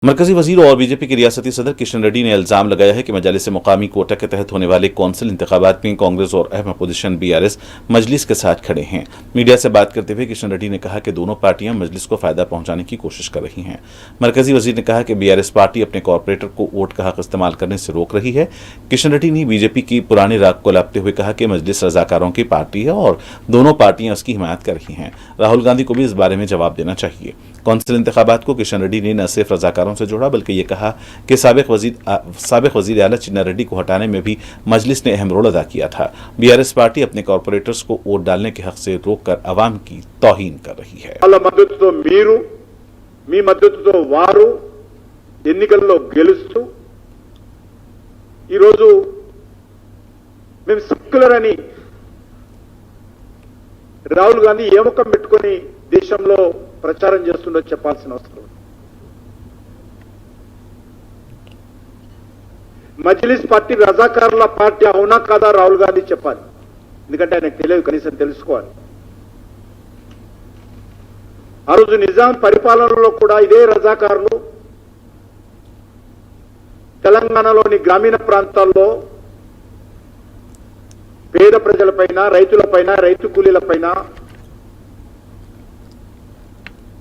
मरकजी वजीर और बीजेपी के रियासती सदर किशन रेड्डी ने इल्जाम लगाया है कि मजालिस मुकामी कोटा के तहत होने वाले कौंसिल इंतखाबात में कांग्रेस और अहम अपोजिशन बीआरएस मजलिस के साथ खड़े हैं। मीडिया से बात करते हुए किशन रेड्डी ने कहा कि दोनों पार्टियां मजलिस को फायदा पहुंचाने की कोशिश कर रही हैं। मरकजी वजीर ने कहा कि बीआरएस पार्टी अपने कॉरपोरेटर को वोट का हक इस्तेमाल करने से रोक रही है। किशन रेड्डी ने बीजेपी की पुरानी राग को लापते हुए कहा कि मजलिस रजाकारों की पार्टी है और दोनों पार्टियां उसकी हिमायत कर रही हैं। राहुल गांधी को भी इस बारे में जवाब देना चाहिए। कौंसिल इंतखाबात को किशन रेड्डी ने न सिर्फ रजाकारों से जोड़ा बल्कि ये कहा कि साबिक वजीर आला चिन्ना रेड्डी को हटाने में भी मजलिस ने अहम रोल अदा किया था। बीआरएस पार्टी अपने कॉरपोरेटर्स को वोट डालने के हक से रोककर अवाम की तौहीन कर रही है। వాళ్ళ మద్దతుతో మీరు మీ మద్దతుతో వారు ఎన్నికల్లో గెలుస్తూ ఈ రోజు మేము సెక్యులర్ అని రాహుల్ గాంధీ ఏ ముఖం పెట్టుకొని దేశంలో ప్రచారం చేస్తుండో చెప్పాల్సిన అవసరం. మజ్లిస్ పార్టీ రజాకారుల పార్టీ అవునా కాదా రాహుల్ గాంధీ చెప్పాలి. ఎందుకంటే ఆయనకు తెలియదు, కనీసం తెలుసుకోవాలి. ఆ రోజు నిజాం పరిపాలనలో కూడా ఇదే రజాకారులు తెలంగాణలోని గ్రామీణ ప్రాంతాల్లో పేద ప్రజలపైన, రైతులపైన, రైతు కూలీలపైన